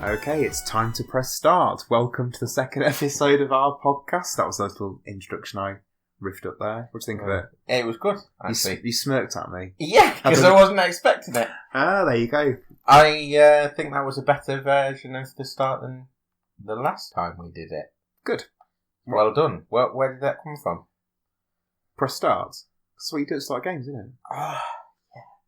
Okay, it's time to press start. Welcome to the second episode of our podcast. That was a little introduction I riffed up there. What do you think of it? It was good, actually. You smirked at me. Yeah, because I wasn't expecting it. Ah, there you go. I think that was a better version of the start than the last time we did it. Good. Well done. Where did that come from? Press start. That's what you do at start games, isn't it? Ah,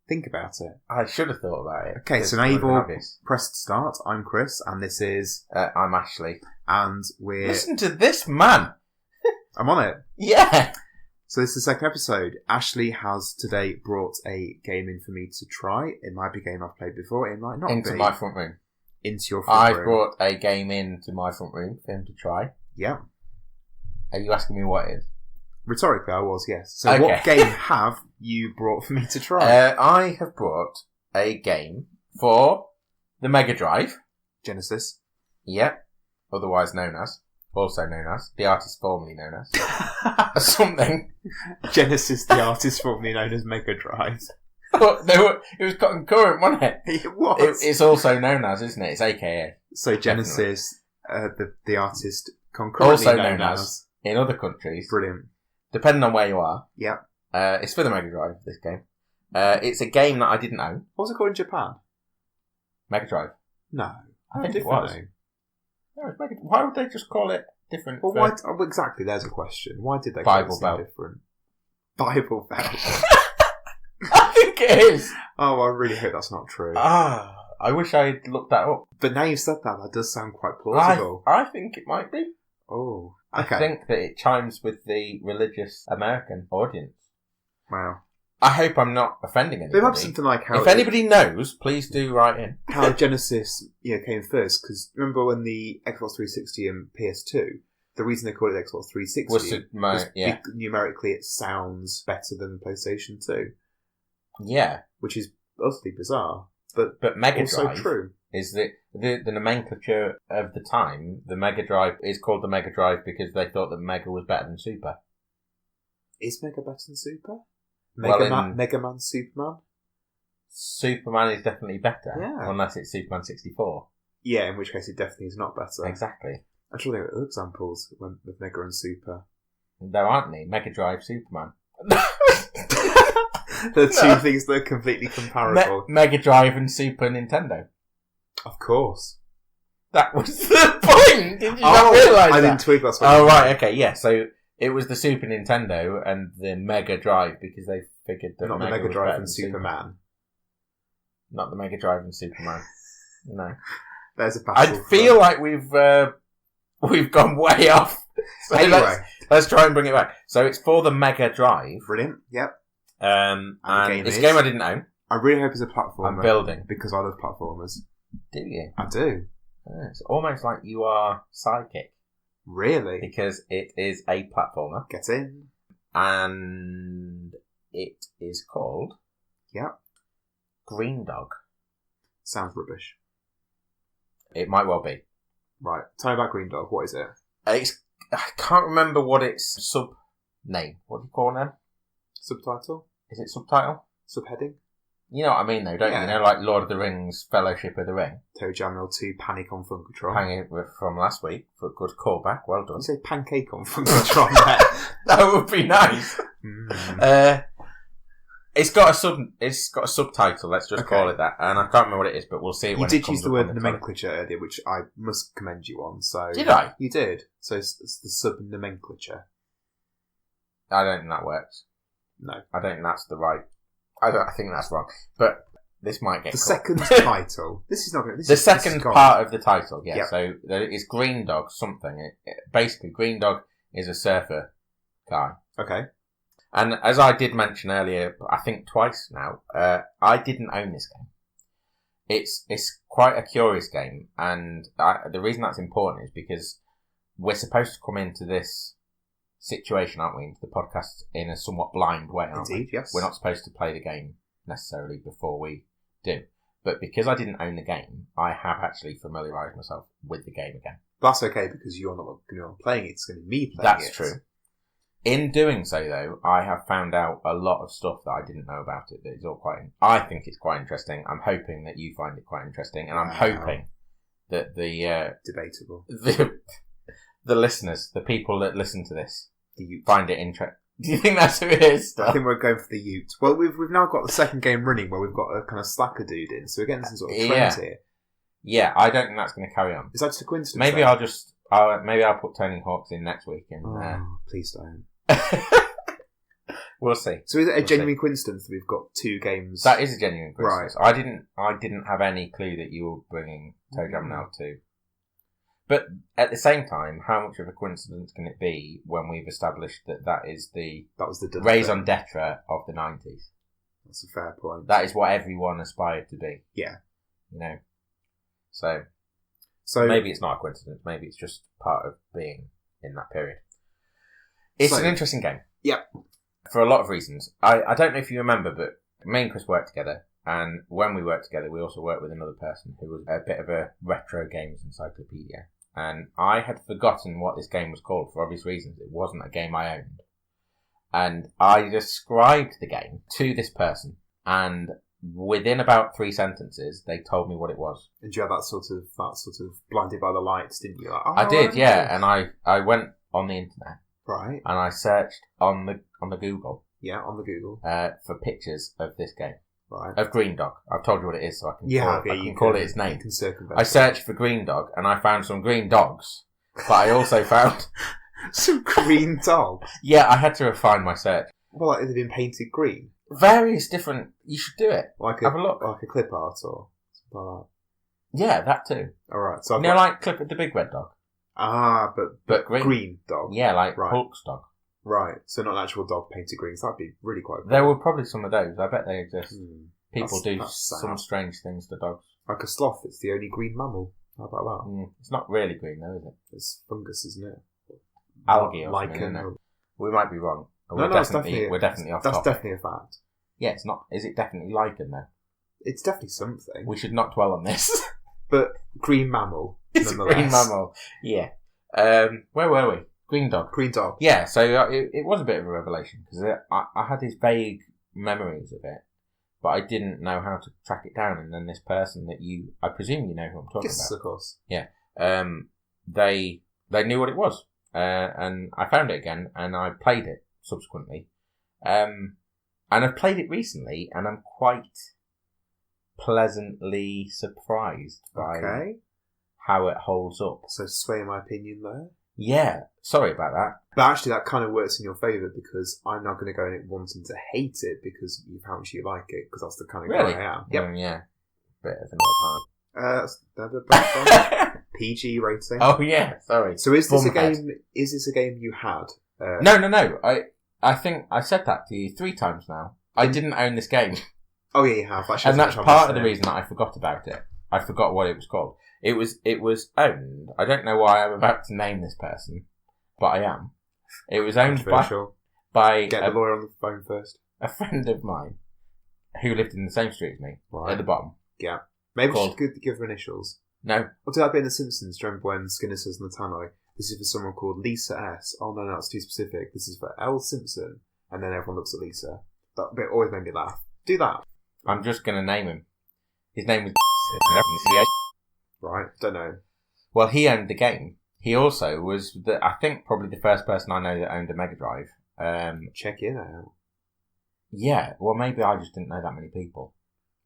Think about it. I should have thought about it. Okay, so now you've all pressed start. I'm Chris, and this is... I'm Ashley. And we're... Listen to this man! I'm on it. Yeah! So this is the second episode. Ashley has today brought a game in for me to try. It might be a game I've played before. It might not be. Into my front room. Into your front room. I brought a game into my front room for him to try. Yeah. Are you asking me what it is? Rhetorically, I was, yes. So okay. What game have you brought for me to try? I have brought a game for the Megadrive. Genesis. Yep. Also known as, the artist formerly known as, something. Genesis, the artist formerly known as Megadrive. It was concurrent, wasn't it? It was. It's also known as, isn't it? It's AKA. So Genesis, the artist concurrently also known as in other countries. Brilliant. Depending on where you are. Yeah. It's for the Mega Drive, this game. It's a game that I didn't own. What was it called in Japan? Mega Drive. No. I think it was. No, it's Mega... Why would they just call it different? Well, why... exactly, there's a question. Why did they call Bible it Belt different? Bible Belt. I think it is. Oh, I really hope that's not true. I wish I'd looked that up. But now you've said that does sound quite plausible. I think it might be. Oh. Okay. I think that it chimes with the religious American audience. Wow. I hope I'm not offending anybody. They have something like how... If anybody knows, please do write in. How Genesis came first, because remember when the Xbox 360 and PS2, the reason they called it Xbox 360 was numerically it sounds better than PlayStation 2. Yeah. Which is utterly bizarre, but Mega also Drive true. Is that the nomenclature of the time, the Mega Drive is called the Mega Drive because they thought that Mega was better than Super. Is Mega better than Super? Mega Man Superman? Superman is definitely better. Yeah. Unless it's Superman 64. Yeah, in which case it definitely is not better. Exactly. I'm sure there are other examples with Mega and Super. There aren't any. Mega Drive, Superman. The two things that are completely comparable. Mega Drive and Super Nintendo. Of course. That was the point! Did you not realise that? I didn't tweet that. Oh, right, okay, yeah. So it was the Super Nintendo and the Mega Drive because they figured that not the Mega Drive and Superman. Not the Mega Drive and Superman. No. There's a battle. I feel like we've gone way off. So anyway. Let's try and bring it back. So it's for the Mega Drive. Brilliant, yep. And it's a game I didn't own. I really hope it's a platformer. I'm building. Because I love platformers. Do you? I do. Yeah, it's almost like you are psychic. Really? Because it is a platformer. Get in. And it is called... Yep. Greendog. Sounds rubbish. It might well be. Right. Tell me about Greendog. What is it? I can't remember what its sub-name. What do you call them? Subtitle? Is it subtitle? Subheading? You know what I mean, though, don't you? You know, like Lord of the Rings, Fellowship of the Ring. ToeJam 2, Panic on Funkatron. Panic from last week for a good callback. Well done. You say Pancake on Funkatron there. That would be nice. It's got a subtitle. Let's just call it that. And I can't remember what it is, but we'll see it when it comes up. You did use the word nomenclature earlier, which I must commend you on. So did I? You did. So it's the sub-nomenclature. I don't think that works. No. I don't think that's the right... I think that's wrong. But this might get the second title. This is not good. The second part of the title, yeah. Yep. So it's Greendog something. Basically, Greendog is a surfer guy. Okay. And as I did mention earlier, I think twice now, I didn't own this game. It's quite a curious game, and the reason that's important is because we're supposed to come into this situation, aren't we, into the podcast in a somewhat blind way, aren't we? Indeed, yes. We're not supposed to play the game necessarily before we do. But because I didn't own the game, I have actually familiarised myself with the game again. That's okay, because you're not going to be playing it, it's going to be me playing it. That's true. In doing so, though, I have found out a lot of stuff that I didn't know about it. That is all I think it's quite interesting. I'm hoping that you find it quite interesting, and I'm hoping that the debatable. The listeners, the people that listen to this, find it interesting. Do you think that's who it is? I think we're going for the Ute. Well, we've now got the second game running where we've got a kind of slacker dude in, so we're getting some sort of trend here. Yeah, I don't think that's going to carry on. Is that just a coincidence? Maybe I'll put Tony Hawk's in next week. Please don't. We'll see. So is it a genuine coincidence that we've got two games? That is a genuine coincidence. Right. I didn't have any clue that you were bringing Toe Jam Now 2. But at the same time, how much of a coincidence can it be when we've established that was the raison d'etre of the 90s? That's a fair point. That is what everyone aspired to be. Yeah. You know? So maybe it's not a coincidence. Maybe it's just part of being in that period. It's an interesting game. Yeah. For a lot of reasons. I don't know if you remember, but me and Chris worked together. And when we worked together, we also worked with another person who was a bit of a retro games encyclopedia. And I had forgotten what this game was called for obvious reasons. It wasn't a game I owned. And I described the game to this person. And within about 3 sentences, they told me what it was. And you had that sort of blinded by the lights, didn't you? Like, I did, yeah. And I went on the internet. Right. And I searched on the Google. Yeah, on the Google. For pictures of this game. Right. Of Greendog. I've told you what it is, so I can call it its name. You can circumvent I searched for Greendog, and I found some green dogs, but I also found some green dogs. Yeah, I had to refine my search. Well, like, has it been painted green? Various different. You should do it. Have a look, like a clip art or something like that. Yeah, that too. All right. So like Clip the Big Red Dog. But green dog. Yeah, like Hulk's dog. Right, so not an actual dog painted green. So that'd be really quite cool. There were probably some of those. I bet they exist. People do some strange things to dogs. Like a sloth, it's the only green mammal. How about that? It's not really green though, is it? It's fungus, isn't it? Algae or something, isn't it? We might be wrong. We're definitely off That's topic. definitely a fact. Yeah, it's not. Is it definitely lichen though? It's definitely something. We should not dwell on this. But green mammal, it's a green mammal. Yeah. Where were we? Greendog. Greendog. Yeah, so it was a bit of a revelation because I had these vague memories of it, but I didn't know how to track it down. And then this person that I presume you know who I'm talking about. Yes, of course. Yeah. They knew what it was, and I found it again, and I played it subsequently, and I've played it recently, and I'm quite pleasantly surprised by how it holds up. So sway my opinion there. Yeah, sorry about that. But actually that kind of works in your favour because I'm not going to go in it wanting to hate it because of how much you like it, because that's the kind of guy I am. Yep. Yeah. Bit of an PG rating. Oh yeah, sorry. So is this a game you had? No. I think I said that to you 3 times now. I didn't own this game. Oh yeah, you have. And that's part of the reason that I forgot about it. I forgot what it was called. It was owned. I don't know why I'm about to name this person, but I am. It was owned by get the lawyer on the phone first. A friend of mine who lived in the same street as me, at the bottom. Yeah, maybe we should give her initials. No, I'll do that bit in The Simpsons. Do you remember when Skinner says in the tannoy, "This is for someone called Lisa S." Oh no, that's too specific. This is for L. Simpson, and then everyone looks at Lisa. That bit always made me laugh. Do that. I'm just going to name him. His name was. Right, don't know. Well, he owned the game. He also was, I think, probably the first person I know that owned a Megadrive. Check it out. Yeah, well, maybe I just didn't know that many people.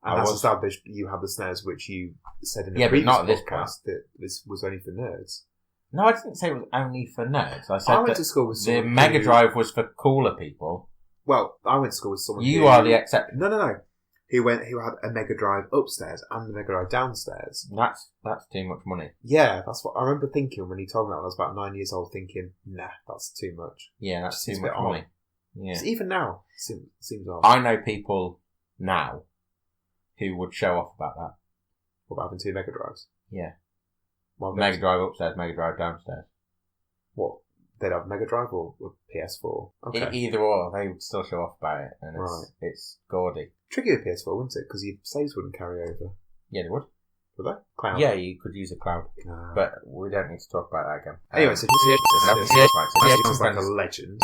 And that's established you have the snares, which you said in the previous podcast that this was only for nerds. No, I didn't say it was only for nerds. I said I went to school with the Megadrive was for cooler people. Well, I went to school with someone You are the exception. No. Who had a Megadrive upstairs and the Megadrive downstairs. That's too much money. Yeah, that's what I remember thinking when he told me that when I was about 9 years old, thinking, nah, that's too much. Yeah, that's too much money. Yeah. Even now, seems odd. I know people now who would show off about that. What about having 2 Megadrives? Yeah. Megadrive upstairs, Megadrive downstairs. What? They'd have Megadrive or PS4? Okay. Either or, they would still show off about it, and it's gaudy. Tricky with PS4, wouldn't it? Because your saves wouldn't carry over. Yeah, they would. Would they? Cloud? Yeah, you could use a cloud. But we don't need to talk about that again. Anyway, so he's like a legend.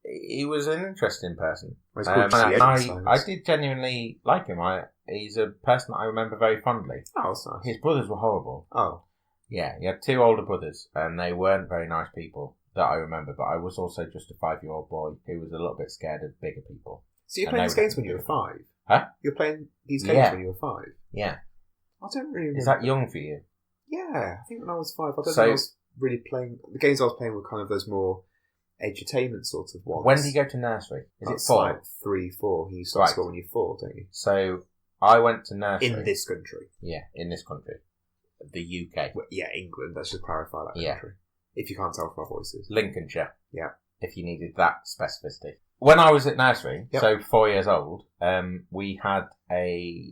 he was an interesting person. I did genuinely like him. He's a person that I remember very fondly. Oh, that's nice. His brothers were horrible. Oh. Yeah, he had 2 older brothers, and they weren't very nice people that I remember, but I was also just a 5-year-old boy who was a little bit scared of bigger people. So you're playing these games when you were 5? Huh? You're playing these games when you were 5? Yeah. I don't really remember. Is that young for you? Yeah, I think when I was 5, I don't think I was really playing... The games I was playing were kind of those more edutainment sort of ones. When do you go to nursery? Is it 4? Like 3, 4. You start school when you're 4, don't you? So, I went to nursery. In this country. Yeah, in this country. The UK. Well, yeah, England. Let's just clarify that country. If you can't tell from our voices. Lincolnshire. Yeah. If you needed that specificity. When I was at nursery, so 4 years old, we had a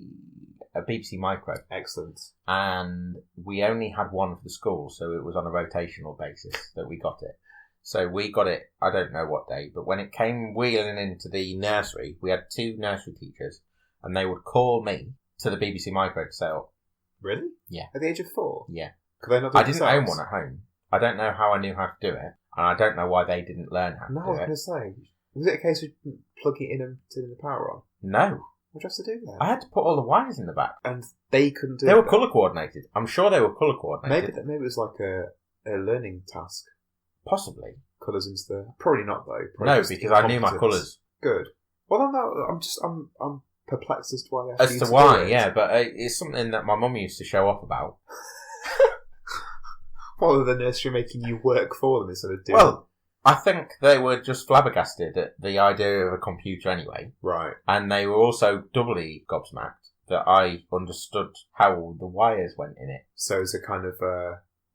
BBC Micro. Excellent. And we only had one for the school, so it was on a rotational basis that we got it. So we got it, I don't know what day, but when it came wheeling into the nursery, we had 2 nursery teachers, and they would call me to the BBC Micro to say, oh. Really? Yeah. At the age of 4? Yeah. Could they not do I didn't own one at home. I don't know how I knew how to do it, and I don't know why they didn't learn how to do it. No, I was going to say, was it a case of plugging it in and turning the power on? No. What did you have to do there? I had to put all the wires in the back. And they couldn't do it? They were colour coordinated. I'm sure they were colour coordinated. Maybe it was like a learning task. Possibly. Colours into the... Probably not, though. No, because I knew my colours. Good. Well, no, I'm perplexed as to why they have As to why, yeah, but it's something that my mum used to show off about. What, the nursery making you work for them instead of doing... Well, I think they were just flabbergasted at the idea of a computer anyway. Right. And they were also doubly gobsmacked that I understood how the wires went in it. So it's a kind of...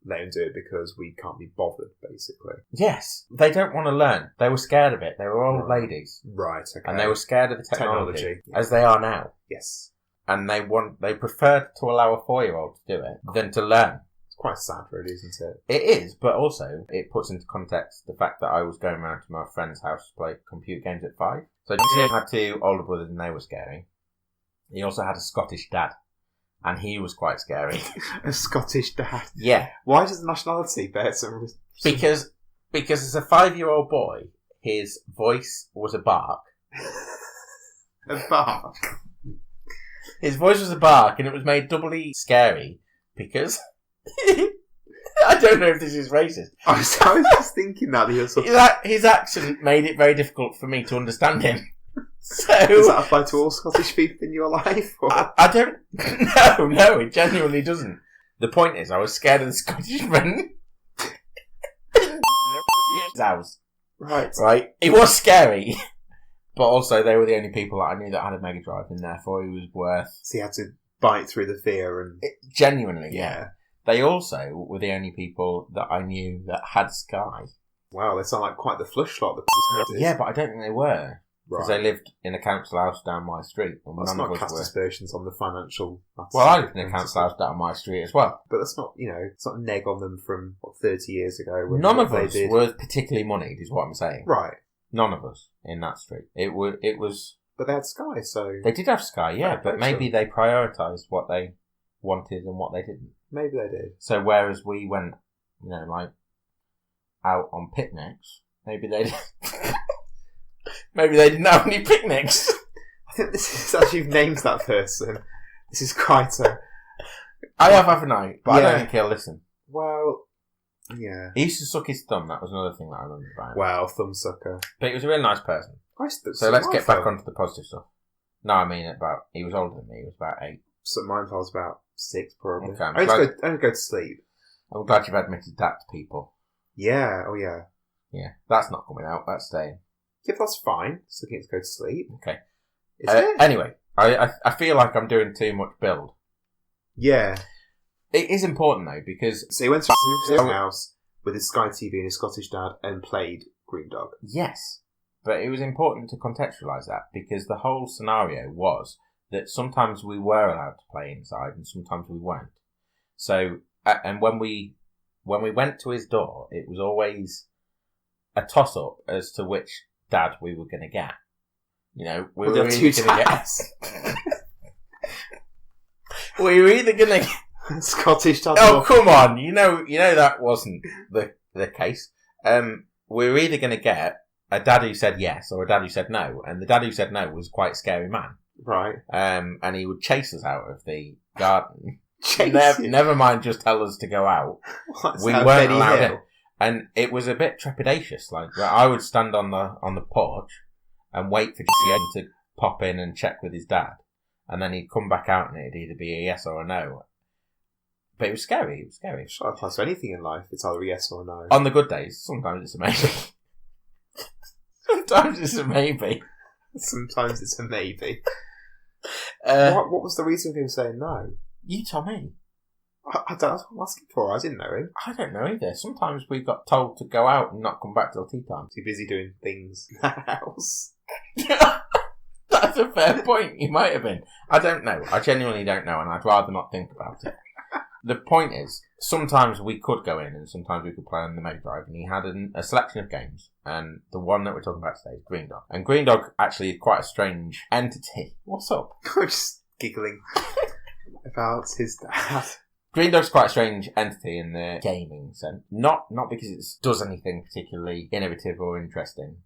let him do it because we can't be bothered, basically. Yes. They don't want to learn. They were scared of it. They were old ladies. Right, okay. And they were scared of the technology. As they are now. Yes. And they preferred to allow a 4-year-old to do it than to learn. It's quite sad, really, isn't it? It is, but also it puts into context the fact that I was going around to my friend's house to play computer games at 5. So he had 2 older brothers and they were scary. He also had a Scottish dad. And he was quite scary. A Scottish dad? Yeah. Why does the nationality bear some... Because as a 5-year-old boy, his voice was a bark. A bark? His voice was a bark, and it was made doubly scary because... I don't know if this is racist. I was just thinking that. His accent made it very difficult for me to understand him. So, does that apply to all Scottish people in your life? Or? I don't... No, it genuinely doesn't. The point is, I was scared of the Scottish men. Right. It was scary. But also, they were the only people that I knew that had a Megadrive, and therefore he was worth... So you had to bite through the fear and... Genuinely, yeah. They also were the only people that I knew that had Sky. Wow, they sound like quite the flush lot. Yeah, but I don't think they were. Because they lived in a council house down my street. And that's not cast aspersions on the financial... Well, I lived in a council house down my street as well. But that's not, it's not neg on them from, 30 years ago. None of us were particularly moneyed, is what I'm saying. Right. None of us in that street. It was... But they had Sky, so... They did have Sky, yeah, but maybe they prioritised what they wanted and what they didn't. Maybe they did. So whereas we went, out on picnics, maybe they didn't have any picnics. I think this is actually, you've named that person. This is quite a... I have, haven't I? But I don't think he'll listen. Well, yeah. He used to suck his thumb. That was another thing that I remember about him. Wow, thumb sucker. But he was a really nice person. So let's get back onto the positive stuff. No, I mean, he was older than me. He was about 8. So mine was about 6, probably. Okay, I only go to sleep. I'm glad you've admitted that to people. Yeah, oh yeah. Yeah, that's not coming out. That's staying. Yeah, that's fine. Just looking to go to sleep. Okay. Anyway, I feel like I'm doing too much build. Yeah. It is important though, because... So he went to his house with his Sky TV and his Scottish dad and played Greendog. Yes. But it was important to contextualise that, because the whole scenario was that sometimes we were allowed to play inside and sometimes we weren't. So, and when we went to his door, it was always a toss-up as to which dad we were going to get. We were either going to get... we were either going to get... Scottish dad. Oh, come on. You know that wasn't the case. We were either going to get a dad who said yes or a dad who said no, and the dad who said no was quite a scary man. Right. And he would chase us out of the garden. Never mind just tell us to go out. We weren't allowed in. And it was a bit trepidatious. Like, I would stand on the porch and wait for Jim to pop in and check with his dad. And then he'd come back out and it'd either be a yes or a no. But it was scary. It was scary. Sure, applies to anything in life. It's either a yes or a no. On the good days, sometimes it's a maybe. Sometimes it's a maybe. Sometimes it's a maybe. What was the reason for him saying no? You tell me. I don't know what I'm asking for. I didn't know him. I don't know either. Sometimes we got told to go out and not come back till tea time. Too busy doing things in the house. That's a fair point. You might have been. I don't know. I genuinely don't know, and I'd rather not think about it. The point is, sometimes we could go in and sometimes we could play on the Megadrive, and he had a selection of games, and the one that we're talking about today is Greendog. And Greendog actually is quite a strange entity. What's up? I'm just giggling about his dad. Greendog's quite a strange entity in the gaming sense. Not because it does anything particularly innovative or interesting,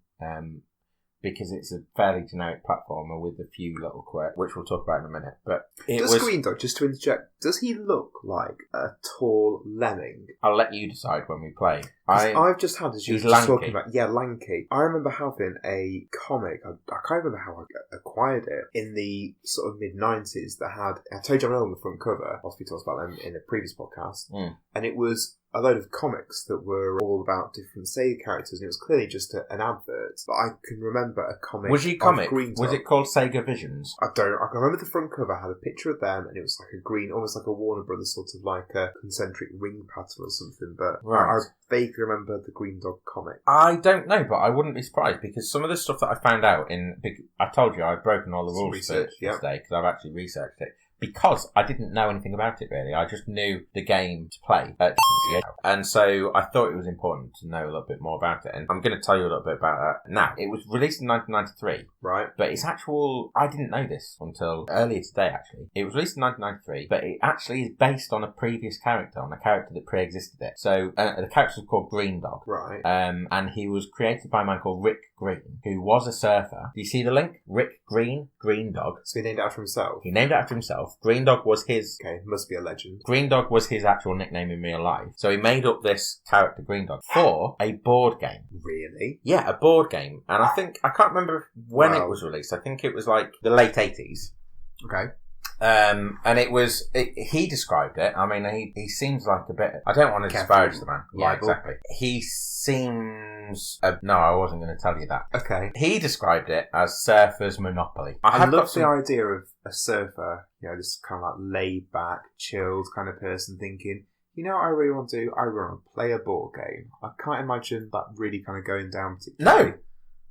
because it's a fairly generic platformer with a few little quirks, which we'll talk about in a minute. But Greendog, just to interject, does he look like a tall lemming? I'll let you decide when we play. I've just had, as you were lanky. talking about, lanky. I remember having a comic, I can't remember how I acquired it, in the sort of mid-90s that had, I told you I'm on the front cover, possibly talked about them in a previous podcast, and it was a load of comics that were all about different Sega characters, and it was clearly just an advert. But I can remember a comic. Was it comic? Was it called Sega Visions? I can remember the front cover had a picture of them, and it was like a green, almost like a Warner Brothers sort of like a concentric ring pattern or something. But I vaguely remember the Greendog comic. I don't know, but I wouldn't be surprised because some of the stuff that I found out I told you I've broken all the rules for today because I've actually researched it. Because I didn't know anything about it, really. I just knew the game to play. And so I thought it was important to know a little bit more about it. And I'm going to tell you a little bit about that now. It was released in 1993. Right. But it's I didn't know this until earlier today, actually. It was released in 1993, but it actually is based on a previous character, on a character that pre-existed it. So the character was called Greendog. Right. And he was created by a man called Rick Green, who was a surfer. Do you see the link? Rick Green, Greendog. So he named it after himself? He named it after himself. Greendog was his... Okay, must be a legend. Greendog was his actual nickname in real life. So he made up this character, Greendog, for a board game. Really? Yeah, a board game. And I can't remember when it was released. I think it was like the late 80s. Okay. And he described it. I mean, he seems like a bit... I don't want to disparage the man. Yeah, exactly. He seems... no, I wasn't going to tell you that. Okay. He described it as surfer's monopoly. I love the idea of a surfer, this kind of like laid back, chilled kind of person thinking, what I really want to do? I really want to play a board game. I can't imagine that really kind of going down particularly.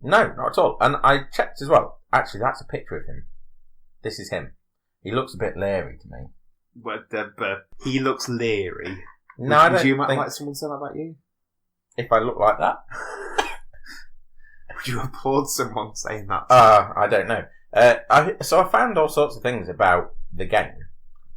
No, not at all. And I checked as well. Actually, that's a picture of him. This is him. He looks a bit leery to me. But he looks leery. No, I don't think... Would you like someone say that about you? If I look like that? Would you applaud someone saying that? I don't know. So I found all sorts of things about the game,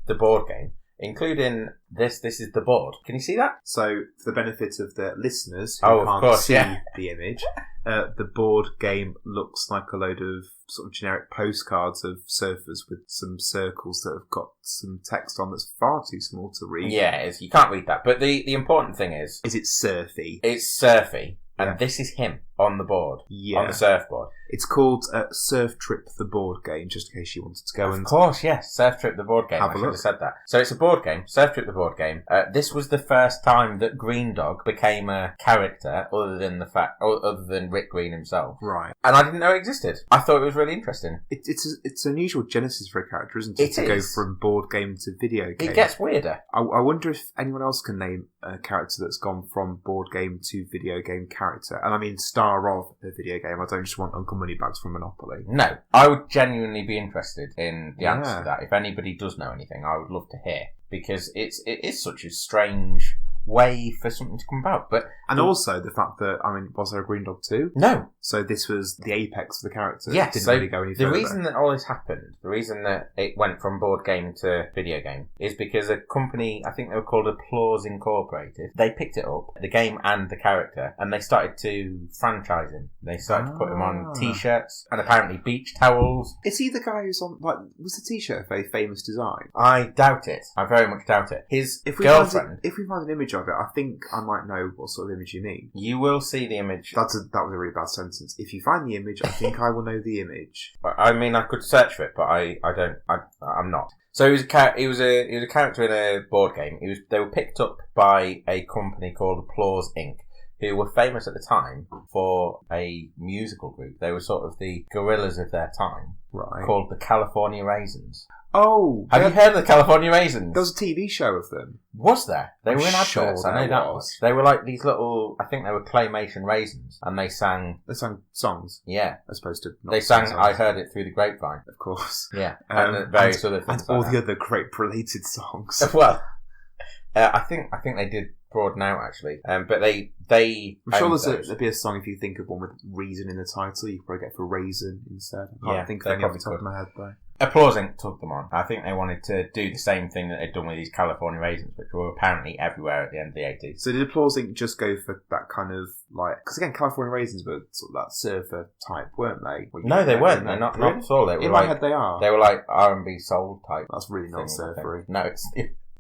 the board game, including this. This is the board. Can you see that? So, for the benefit of the listeners who can't see the image, the board game looks like a load of sort of generic postcards of surfers with some circles that have got some text on that's far too small to read. Yeah, it is. You can't read that. But the important thing is... Is it surfy? It's surfy. And this is him on the board, on the surfboard. It's called Surf Trip the Board Game, just in case you wanted to go Of course, yes. Surf Trip the Board Game. I should have said that. So it's a board game, Surf Trip the Board Game. This was the first time that Greendog became a character other than Rick Green himself. Right. And I didn't know it existed. I thought it was really interesting. It's an unusual genesis for a character, isn't it? To go from board game to video game. It gets weirder. I wonder if anyone else can name a character that's gone from board game to video game character. And I mean star of a video game. I don't just want Uncle Moneybags from Monopoly. No. I would genuinely be interested in the answer to that. If anybody does know anything, I would love to hear. Because it is such a strange, way for something to come about. And also the fact that, was there a Greendog 2? No. So this was the apex of the character. Yes, It didn't so really go any further. the reason that all this happened, the reason that it went from board game to video game, is because a company, I think they were called Applause Incorporated, they picked it up, the game and the character, and they started to franchise him. They started to put him on t-shirts and apparently beach towels. Is he the guy who's on, was the t-shirt a very famous design? I doubt it. I very much doubt it. His girlfriend... If we find an image of it, I think I might know what sort of image you mean. You will see the image. That was a really bad sentence. If you find the image, I think I will know the image. I could search for it, but I'm not. So he was a character in a board game. They were picked up by a company called Applause Inc., who were famous at the time for a musical group. They were sort of the gorillas of their time, right? Called the California Raisins. Oh, have you heard of the California Raisins? There was a TV show of them. Was there? They were in adverts. Sure, I know that was. They were like these little. I think they were claymation raisins, and they sang. They sang songs. Yeah, as opposed to. They sang. Songs. I Heard It Through the Grapevine. Of course. Yeah, and various other things. And all the other grape-related songs. Well, I think they did broaden out actually, but they. I'm sure there'd be a song if you think of one with reason in the title. You could probably get for raisin instead. I can't think of any off the top of my head though. Applause Inc. took them on. I think they wanted to do the same thing that they'd done with these California Raisins, which were apparently everywhere at the end of the 80s. So did Applause Inc. just go for that kind of because again, California Raisins were sort of that surfer type, weren't they? No, they weren't. They're not at all. They were in my head, they are. They were like R&B soul type. That's really not surfery. No,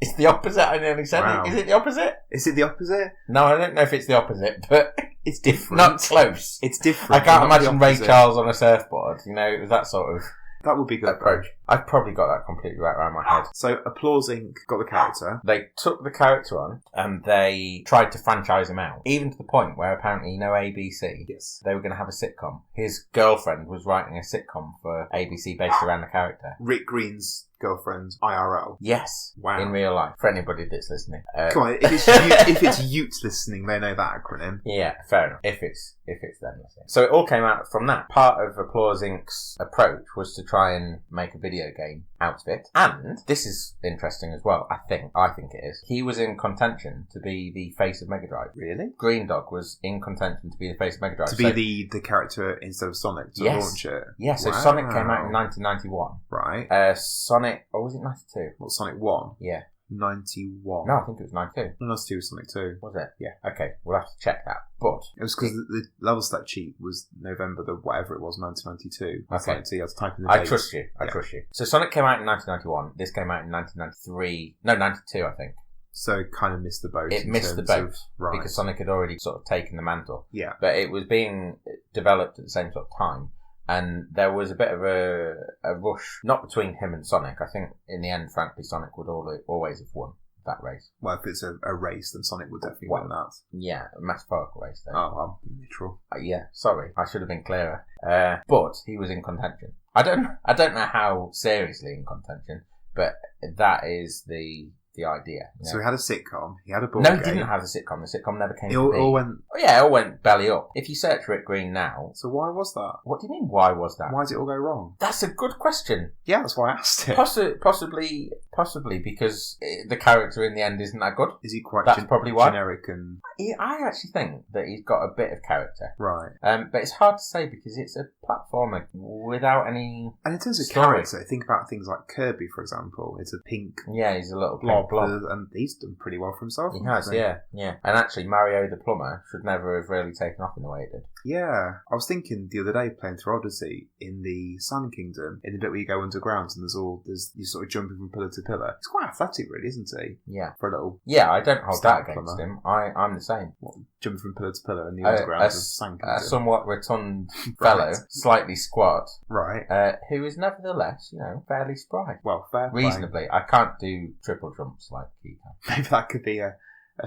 it's the opposite. I nearly said it. Is it the opposite? Is it the opposite? No, I don't know if it's the opposite, but it's different. Not close. It's different. I can't imagine Ray Charles on a surfboard. It was that sort of. That would be a good approach. I've probably got that completely right around my head. So, Applause Inc. got the character. They took the character on and they tried to franchise him out. Even to the point where apparently, ABC? Yes. They were going to have a sitcom. His girlfriend was writing a sitcom for ABC based around the character. Rick Green's girlfriend, IRL. Yes. Wow. In real life. For anybody that's listening. Come on, if it's Ute listening, they know that acronym. Yeah, fair enough. If it's them listening. So it all came out from that. Part of Applause Inc.'s approach was to try and make a video game out of it. And this is interesting as well, I think it is. He was in contention to be the face of Megadrive. Really? Greendog was in contention to be the face of Megadrive. To be the character instead of Sonic to launch it? Yeah, so Sonic came out in 1991. Right. Sonic, or was it 92? What, Sonic 1? Yeah. 91. No, I think it was 92. No, 92 was Sonic 2. Was it? Yeah. Okay, we'll have to check that. But it was because the level select cheat was November whatever it was, 1992. Okay. So you had to type in the dates. I trust you. I trust you. So Sonic came out in 1991. This came out in 1993. No, 92, I think. So it kind of missed the boat. It missed the boat because Sonic had already sort of taken the mantle. Yeah. But it was being developed at the same sort of time. And there was a bit of a rush, not between him and Sonic. I think in the end, frankly, Sonic would always have won that race. Well, if it's a race, then Sonic would definitely win that. Yeah, a metaphorical race then. Oh, I'm literal. Yeah, sorry, I should have been clearer. But he was in contention. I don't know how seriously in contention, but that is the idea. So he had a sitcom, he had a board game. No, he didn't have a sitcom. The sitcom never came it to be. It all went belly up. If you search Rick Green now... So why was that? What do you mean, why was that? Why did it all go wrong? That's a good question. Yeah, that's why I asked it. Possibly because the character in the end isn't that good. Is he quite probably why. Generic and... I actually think that he's got a bit of character. Right. But it's hard to say because it's a platformer without any... And in terms of story. character, think about things like Kirby, for example. It's a pink... Yeah, he's a little blob. blob. And he's done pretty well for himself. He has, yeah. And actually, Mario the Plumber should never have really taken off in the way it did. Yeah. I was thinking the other day, playing through Odyssey, in the Sun Kingdom, in the bit where you go underground and you're sort of jumping from pillar to pillar. It's quite athletic, really, isn't he? Yeah. For a little... Yeah, I don't hold that against him. I'm the same. What, jumping from pillar to pillar in the underground of Sun Kingdom? A somewhat rotund fellow, slightly squat. Right. Who is nevertheless, fairly spry. Well, fair play. Reasonably. I can't do triple jumps like he can. Maybe that could be a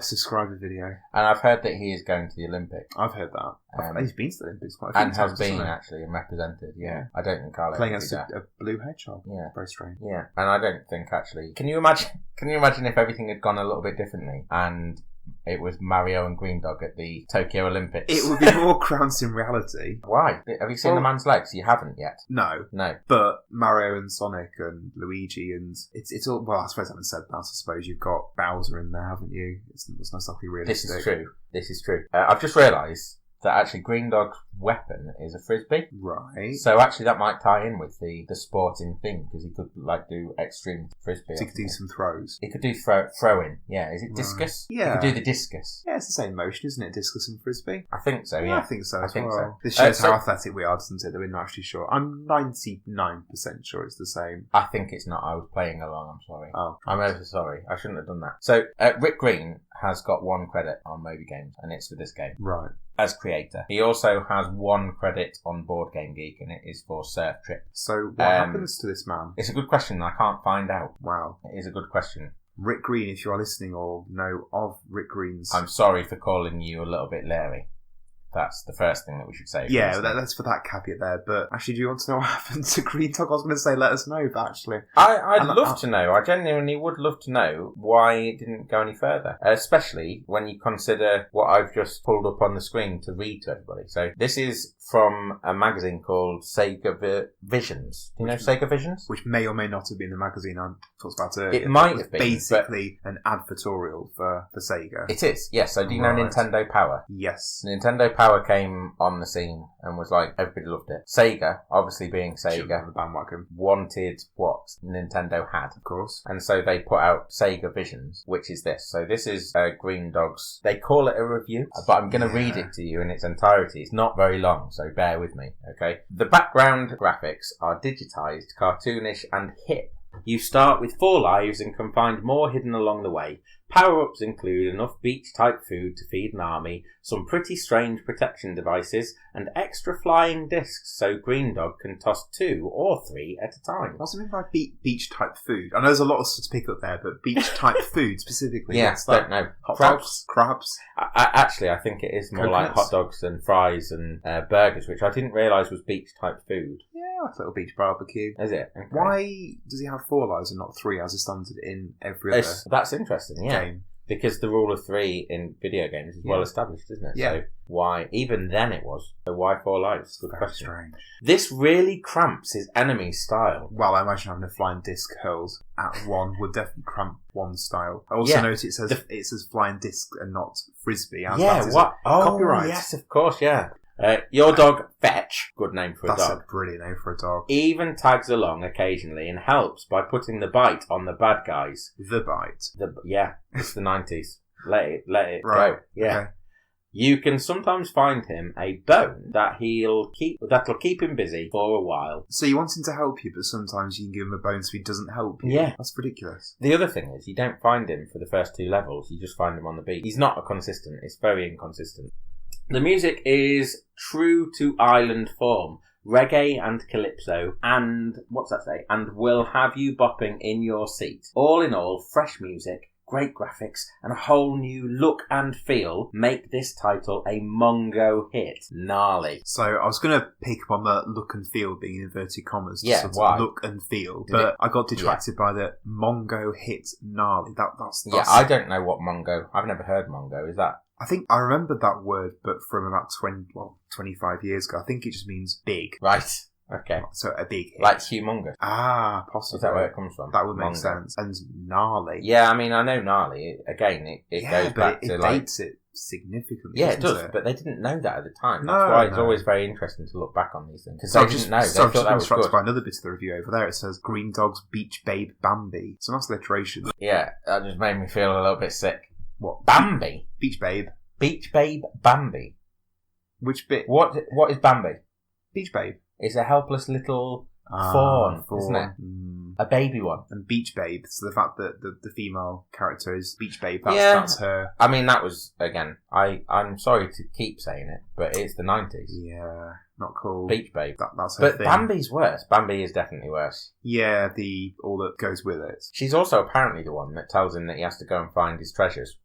subscriber video. And I've heard that he is going to the Olympics. I've heard that. He's been to the Olympics quite a few times. And has been, actually, and represented, yeah. I don't think I'll playing against a blue hedgehog. Yeah. Very strange. Yeah. And I don't think, actually... Can you imagine if everything had gone a little bit differently and it was Mario and Greendog at the Tokyo Olympics. It would be more grounded in reality. Why? Have you seen the man's legs? You haven't yet. No. But Mario and Sonic and Luigi and it's all. Well, I suppose I haven't said that. I suppose you've got Bowser in there, haven't you? It's not exactly realistic. This is true. I've just realised that actually Greendog's weapon is a frisbee. Right. So actually that might tie in with the sporting thing, because he could do extreme frisbee. So he could do some throws. He could do throwing. Yeah. Is it discus? Yeah. He could do the discus. Yeah, it's the same motion, isn't it? Discus and frisbee. I think so, yeah. I think so as well. So. This shows how athletic we are, doesn't it? That we're not actually sure. I'm 99% sure it's the same. I think it's not. I was playing along, I'm sorry. Oh. I'm ever so sorry. I shouldn't have done that. So, Rick Green has got 1 credit on Moby Games, and it's for this game. Right. As creator. He also has 1 credit on Board Game Geek, and it is for Surf Trip. So what happens to this man? It's a good question, and I can't find out. Wow. It is a good question. Rick Green, if you are listening or know of Rick Green's... I'm sorry for calling you a little bit leery. That's the first thing that we should say. Yeah, that's for that caveat there. But actually, do you want to know what happened to Greendog? I was going to say, let us know, but actually... I'd love to know. I genuinely would love to know why it didn't go any further. Especially when you consider what I've just pulled up on the screen to read to everybody. So this is from a magazine called Sega Visions. Do you know Sega Visions? Which may or may not have been the magazine I talked about earlier. It might have been. Basically an advertorial for Sega. It is, yes. So do you know Nintendo Power? Yes. Nintendo Power came on the scene and was like, everybody loved it. Sega, obviously being Sega, the bandwagon, wanted what Nintendo had. Of course. And so they put out Sega Visions, which is this. So this is Greendog's, they call it a review, but I'm going to read it to you in its entirety. It's not very long, so bear with me, okay? The background graphics are digitized, cartoonish, and hip. You start with 4 lives and can find more hidden along the way. Power-ups include enough beach-type food to feed an army, some pretty strange protection devices, and extra flying discs so Greendog can toss 2 or 3 at a time. What's it mean by beach-type food? I know there's a lot of stuff to pick up there, but beach-type food specifically? Yeah, don't know. Crabs? Actually, I think it is more like hot dogs and fries and burgers, which I didn't realise was beach-type food. Yeah, like a little beach barbecue. Is it? Okay. Why does he have 4 lives and not 3 as is standard in every other That's interesting, yeah. game? Because the rule of 3 in video games is well established, isn't it? Yeah. So why, even then it was. So why 4 lives? Good question. Strange. This really cramps his enemy's style. Well, I imagine having a flying disc hurled at one would definitely cramp one's style. I also note it says flying disc and not frisbee. What? Copyright. Yes, of course, yeah. Your dog, Fetch, good name for a dog. That's a brilliant name for a dog. Even tags along occasionally and helps by putting the bite on the bad guys. The bite? Yeah, it's the 90s. Let it right. go. Yeah. Okay. You can sometimes find him a bone that'll keep him busy for a while. So you want him to help you, but sometimes you can give him a bone so he doesn't help you? Yeah. That's ridiculous. The other thing is, you don't find him for the first 2 levels, you just find him on the beach. He's not consistent, it's very inconsistent. The music is true to island form. Reggae and calypso, and what's that say? And will have you bopping in your seat. All in all, fresh music, great graphics, and a whole new look and feel make this title a Mongo hit. Gnarly. So I was going to pick up on the look and feel being in inverted commas. Yeah, sort of why? Look and feel. But I got detracted by the Mongo hit gnarly. That's Yeah, I don't know what Mongo... I've never heard Mongo. Is that... I think I remember that word, but from about 25 years ago. I think it just means big. Right. Okay. So a big hit. Like humongous. Ah, possibly. Is that where it comes from? That would make Mongo. sense. And gnarly. Yeah, I mean, I know gnarly. Again, it goes back to like... it dates it significantly. Yeah, it does, but they didn't know that at the time. No, That's why it's always very interesting to look back on these things. Because they didn't know. They thought that was good. By another bit of the review over there, it says Greendog's Beach Babe Bambi. So that's alliteration. Yeah, that just made me feel a little bit sick. What? Bambi? Beach Babe. Beach Babe Bambi. Which bit? What is Bambi? Beach Babe. It's a helpless little fawn, isn't it? A baby one. And Beach Babe, so the fact that the female character is Beach Babe, that's her. I mean, that was, again, I'm sorry to keep saying it, but it's the 90s. Yeah, not cool. Beach Babe. That's her thing. But Bambi's worse. Bambi is definitely worse. Yeah, all that goes with it. She's also apparently the one that tells him that he has to go and find his treasures.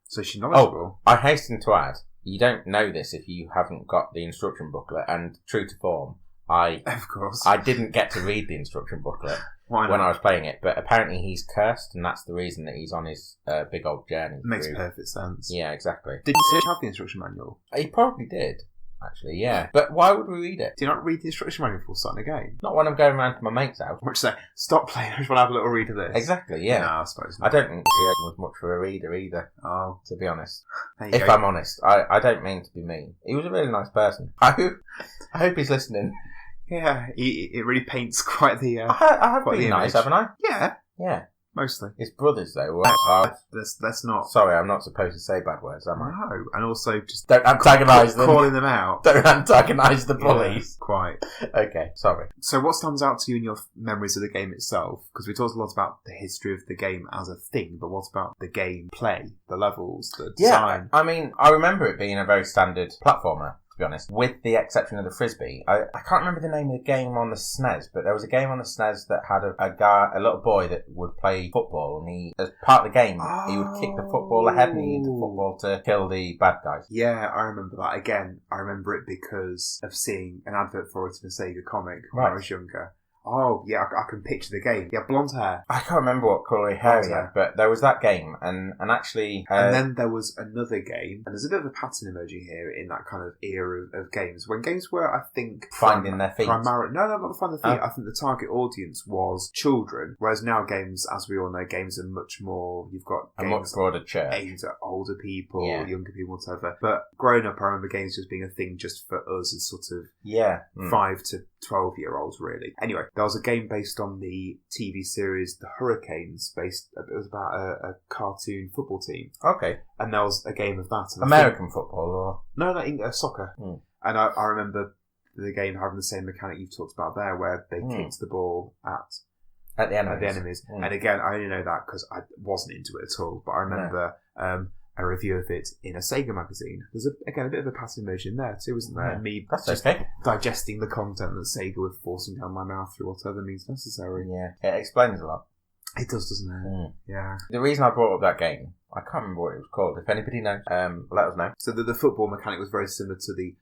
So she's knowledgeable. Oh, I hasten to add, you don't know this if you haven't got the instruction booklet, and true to form, Of course. I didn't get to read the instruction booklet when I was playing it, but apparently he's cursed, and that's the reason that he's on his big old journey. Makes perfect sense. Yeah, exactly. Did you have the instruction manual? He probably did, actually, yeah. But why would we read it? Do you not read the instruction manual before starting a game? Not when I'm going around to my mate's house. Which say, stop playing, I just want to have a little read of this. Exactly, yeah. No, I suppose not. I don't think he was much for a reader either, to be honest. If go. I'm honest. I don't mean to be mean. He was a really nice person. I hope he's listening. Yeah, it really paints quite the... I have been nice, haven't I? Yeah. Yeah. Mostly. His brothers, though. Let's not... Sorry, I'm not supposed to say bad words, am I? No, and also just... Don't antagonise them. Calling them out. Don't antagonise the bullies. Yeah, quite. Okay, sorry. So what stands out to you in your memories of the game itself? Because we talked a lot about the history of the game as a thing, but what about the game play, the levels, the design? Yeah, I mean, I remember it being a very standard platformer. To be honest, with the exception of the Frisbee. I can't remember the name of the game on the SNES, but there was a game on the SNES that had a little boy that would play football, and he, as part of the game, he would kick the football ahead and he used the football to kill the bad guys. Yeah, I remember that. Again, I remember it because of seeing an advert for it in a Sega comic when I was younger. Oh, yeah, I can picture the game. Yeah, blonde hair. I can't remember what colour hair he had, but there was that game, and actually... and then there was another game, and there's a bit of a pattern emerging here in that kind of era of games, when games were, I think... Finding their feet. No, not finding their feet. I think the target audience was children, whereas now games, as we all know, games are much more... You've got a games much broader church. aimed at older people, younger people, whatever. But growing up, I remember games just being a thing just for us as sort of 5 to 12-year-olds, really. Anyway, there was a game based on the TV series The Hurricanes. It was about a cartoon football team. Okay. And there was a game of that. American football, or? No, soccer. And I remember the game having the same mechanic you've talked about there, where they kicked the ball at the enemies. And again, I only know that because I wasn't into it at all, but I remember... a review of it in a Sega magazine. There's a bit of a passive immersion there too, isn't there? Me digesting the content that Sega were forcing down my mouth through whatever means necessary. Yeah, it explains a lot. It does, doesn't it? Yeah. The reason I brought up that game, I can't remember what it was called. If anybody knows, let us know. So the football mechanic was very similar to the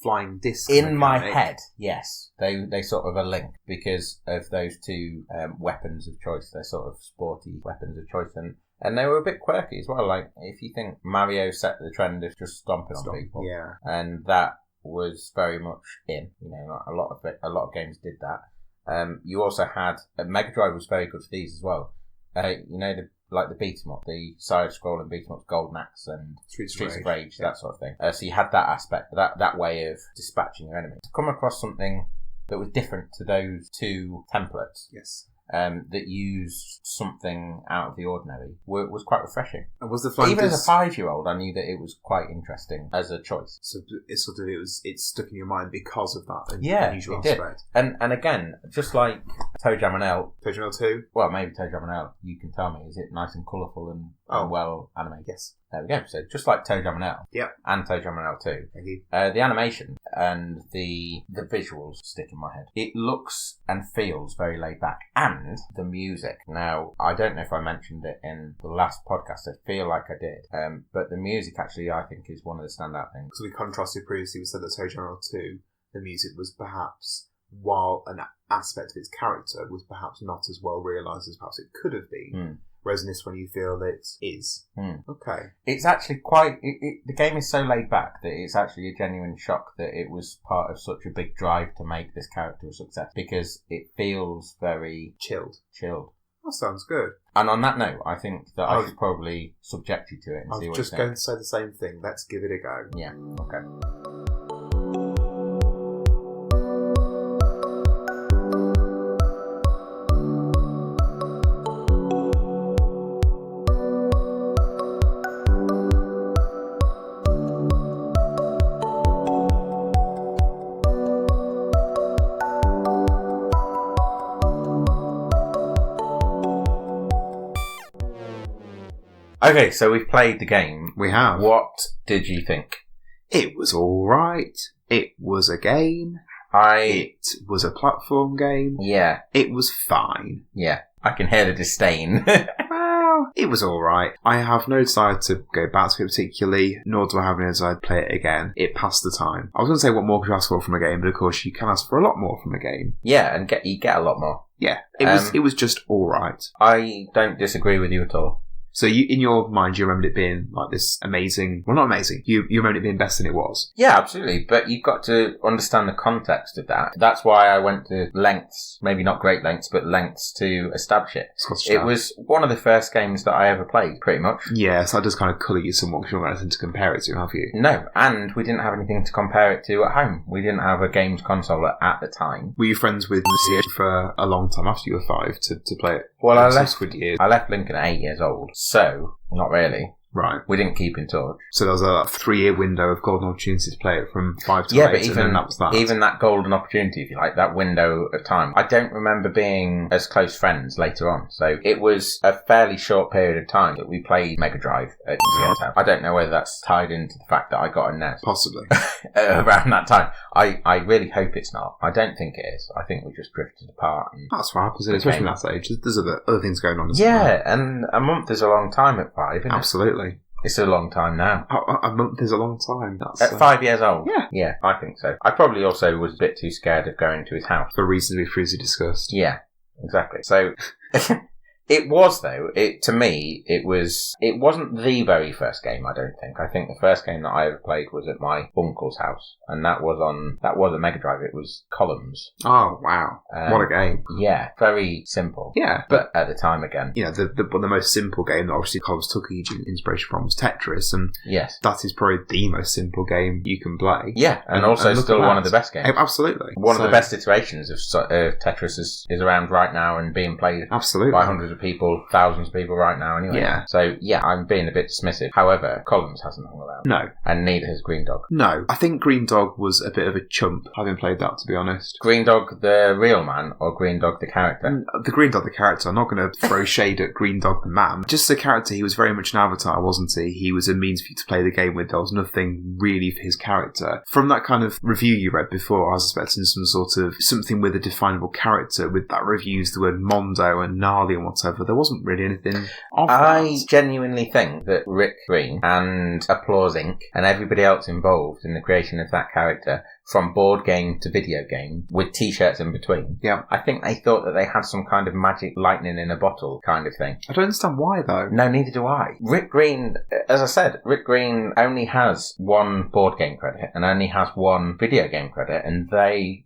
flying disc in mechanic. my head. Yes, they sort of are linked because of those two weapons of choice. They're sort of sporty weapons of choice, and they were a bit quirky as well. Like, if you think Mario set the trend of just stomping on people, and that was very much in. You know, like a lot of games did that. You also had Megadrive was very good for these as well. You know, the beat 'em up, the side-scrolling beat 'em up, Golden Axe and Streets of Rage, that sort of thing. So you had that aspect, that way of dispatching your enemy. To come across something that was different to those two templates. Yes. That used something out of the ordinary was quite refreshing. And was the flying even as a 5-year-old, I knew that it was quite interesting as a choice. So it stuck in your mind because of that unusual it aspect. Did. And again, just like Toe Jam and L. Toe Jam and L 2? Well, maybe Toe Jam and L. You can tell me, is it nice and colourful and well animated? Yes. There we go. So just like Toe Jam and L. Yep. And Toe Jam and L 2. Thank you. The animation and the visuals stick in my head. It looks and feels very laid back. And the music. Now, I don't know if I mentioned it in the last podcast. I feel like I did. But the music actually, I think, is one of the standout things. So we contrasted previously, we said that Toe Jam and L 2, the music was perhaps, while an aspect of its character was perhaps not as well realised as perhaps it could have been. Whereas in this one, you feel it is. Okay. It's actually quite... the game is so laid back that it's actually a genuine shock that it was part of such a big drive to make this character a success, because it feels very... Chilled. That sounds good. And on that note, I think that I should probably subject you to it and see what you think. I was just going to say the same thing. Let's give it a go. Yeah, okay. Okay, so we've played the game. We have. What did you think? It was alright. It was a game. It was a platform game. Yeah. It was fine. Yeah. I can hear the disdain. Well, it was alright. I have no desire to go back to it particularly, nor do I have no desire to play it again. It passed the time. I was going to say what more could you ask for from a game, but of course you can ask for a lot more from a game. Yeah, and you get a lot more. Yeah, it was just alright. I don't disagree with you at all. So you, in your mind, you remembered it being like this amazing... Well, not amazing. You remembered it being better than it was. Yeah, absolutely. But you've got to understand the context of that. That's why I went to lengths, maybe not great lengths, but lengths to establish it. It was one of the first games that I ever played, pretty much. Yeah, so that does kind of colour you somewhat because you don't have anything to compare it to, have you? No, and we didn't have anything to compare it to at home. We didn't have a games console at the time. Were you friends with Lucia for a long time after you were 5 to play it? Well, I left Lincoln at 8 years old, so not really. Right. We didn't keep in touch. So there was a 3-year window of golden opportunity to play it from 5 to 8, but and then that was that. Even that golden opportunity, if you like, that window of time, I don't remember being as close friends later on. So it was a fairly short period of time that we played Megadrive at Lucia's house. I don't know whether that's tied into the fact that I got a NES. Possibly. Around that time. I really hope it's not. I don't think it is. I think we just drifted apart. And that's what happens, especially at that age. There's other things going on. Yeah, and a month is a long time at 5, isn't it? Absolutely. It's a long time now. A month is a long time. At 5 years old? Yeah. Yeah, I think so. I probably also was a bit too scared of going to his house. For reasons we've previously discussed. Yeah, exactly. So... It was, though. To me, it wasn't the very first game, I don't think. I think the first game that I ever played was at my uncle's house, and that was a Mega Drive. It was Columns. Oh, wow. What a game. Yeah, very simple. Yeah. But at the time, again. You know, the most simple game that obviously Columns took huge inspiration from was Tetris, and yes, that is probably the most simple game you can play. Yeah, and also still one of the best games. Absolutely. One of the best iterations of Tetris is around right now and being played by hundreds of people, thousands of people right now anyway. Yeah. So, yeah, I'm being a bit dismissive. However, Columns hasn't hung around. No. And neither has Greendog. No. I think Greendog was a bit of a chump, having played that, to be honest. Greendog the real man or Greendog the character? The Greendog the character. I'm not going to throw shade at Greendog the man. Just the character, he was very much an avatar, wasn't he? He was a means for you to play the game with. There was nothing really for his character. From that kind of review you read before, I was expecting some sort of something with a definable character. With that review, the word Mondo and gnarly and whatever. There wasn't really anything of I that. genuinely think that Rick Green and Applause Inc. and everybody else involved in the creation of that character, from board game to video game, with t-shirts in between. Yeah. I think they thought that they had some kind of magic lightning in a bottle kind of thing. I don't understand why, though. No, neither do I. Rick Green, as I said, Rick Green only has one board game credit and only has one video game credit, and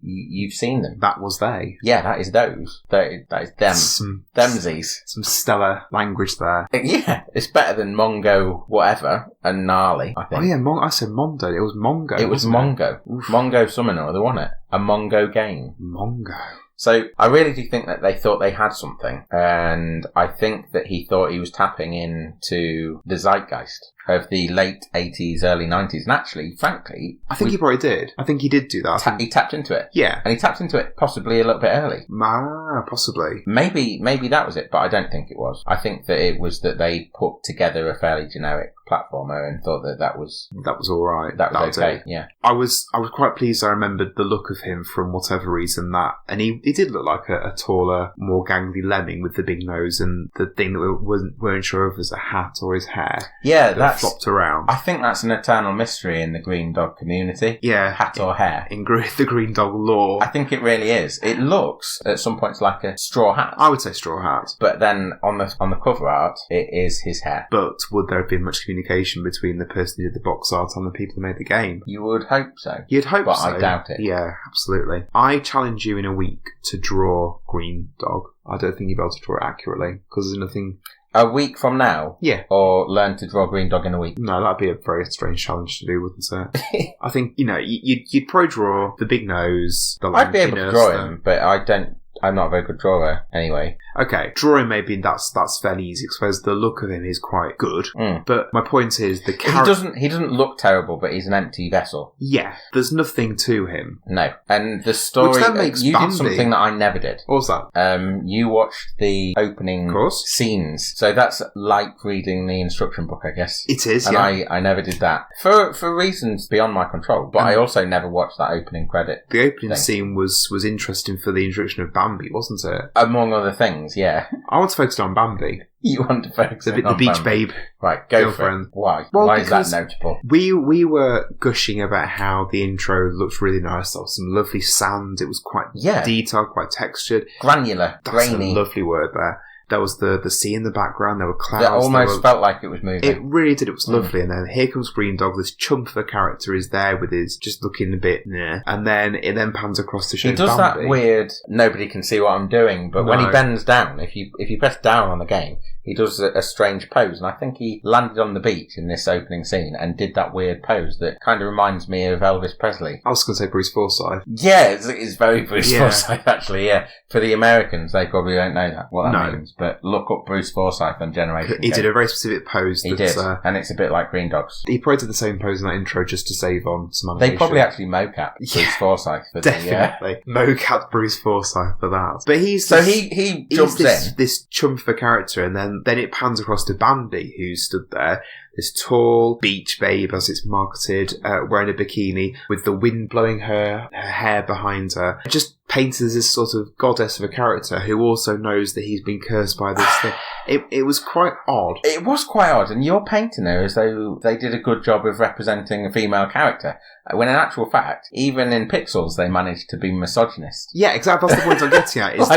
you've seen them. That was they. Yeah, that is those. That is them. Themsies. Some stellar language there. Yeah, it's better than Mongo whatever and Gnarly, I think. Oh yeah, I said Mondo. It was Mongo. It was Mongo. Mongo Summon or other, wasn't it? A Mongo game. Mongo. So I really do think that they thought they had something, and I think that he thought he was tapping into the zeitgeist of the late 80s, early 90s. And actually, frankly... I think he probably did. I think he did do that. He tapped into it. Yeah. And he tapped into it possibly a little bit early. Possibly. Maybe that was it, but I don't think it was. I think that it was that they put together a fairly generic platformer and thought that was all right. That was okay. It. Yeah. I was quite pleased. I remembered the look of him from whatever reason and he did look like a taller, more gangly lemming with the big nose and the thing that we weren't sure if it was a hat or his hair. Yeah, that flopped around. I think that's an eternal mystery in the Greendog community. Yeah. Hat or hair. In the Greendog lore. I think it really is. It looks at some points like a straw hat. I would say straw hat. But then on the cover art, it is his hair. But would there have been much communication between the person who did the box art and the people who made the game? You would hope so. You'd hope but so. But I doubt it. Yeah, absolutely. I challenge you in a week to draw Greendog. I don't think you'll be able to draw it accurately because there's nothing... A week from now? Yeah. Or learn to draw Greendog in a week? No, that'd be a very strange challenge to do, wouldn't it? I think, you'd probably draw the big nose, the I'd be able to draw him, but I'm not a very good drawer anyway. Okay, drawing maybe that's fairly easy. I suppose the look of him is quite good. But my point is the character... He doesn't look terrible, but he's an empty vessel. Yeah, there's nothing to him. No, and the story... Which then makes you Bambi. did something that I never did. What was that? You watched the opening scenes. So that's like reading the instruction book, I guess. It is, and yeah. I never did that. For reasons beyond my control, but I also never watched that opening credit. The opening scene was interesting for the introduction of Bambi, wasn't it? Among other things, yeah. I was focused on Bambi. You want to focus the beach Bambi. babe. Right, go girlfriend. for it. Why? Well, Why is that because notable? We were gushing about how the intro looked really nice. There was some lovely sand. It was quite detailed, quite textured. Granular. That's grainy. a lovely word there. There was the sea in the background. There were clouds. It almost felt like it was moving. It really did. It was lovely. And then here comes Greendog. This chump of a character is there with his just looking a bit and then it then pans across to show He does Bambi. that weird. Nobody can see what I'm doing, but when he bends down, if you press down on the game, he does a strange pose, and I think he landed on the beach in this opening scene and did that weird pose that kind of reminds me of Elvis Presley. I was going to say Bruce Forsyth. Yeah, it's very Bruce Forsyth, actually, yeah. For the Americans, they probably don't know what that means, but look up Bruce Forsyth on Generation He did a very specific pose. He did, and it's a bit like Greendog's. He probably did the same pose in that intro just to save on some animation. They probably actually mocap Bruce Forsyth for definitely. Mocap Bruce Forsyth for that. But he jumps in. This chump of a character, and then it pans across to Bambi, who stood there. This tall beach babe, as it's marketed, wearing a bikini with the wind blowing her hair behind her. Just painted as this sort of goddess of a character who also knows that he's been cursed by this thing. It was quite odd. It was quite odd, and you're painting her as though they did a good job of representing a female character, when in actual fact, even in Pixels, they managed to be misogynist. Yeah, exactly. That's the point I'm getting at. Is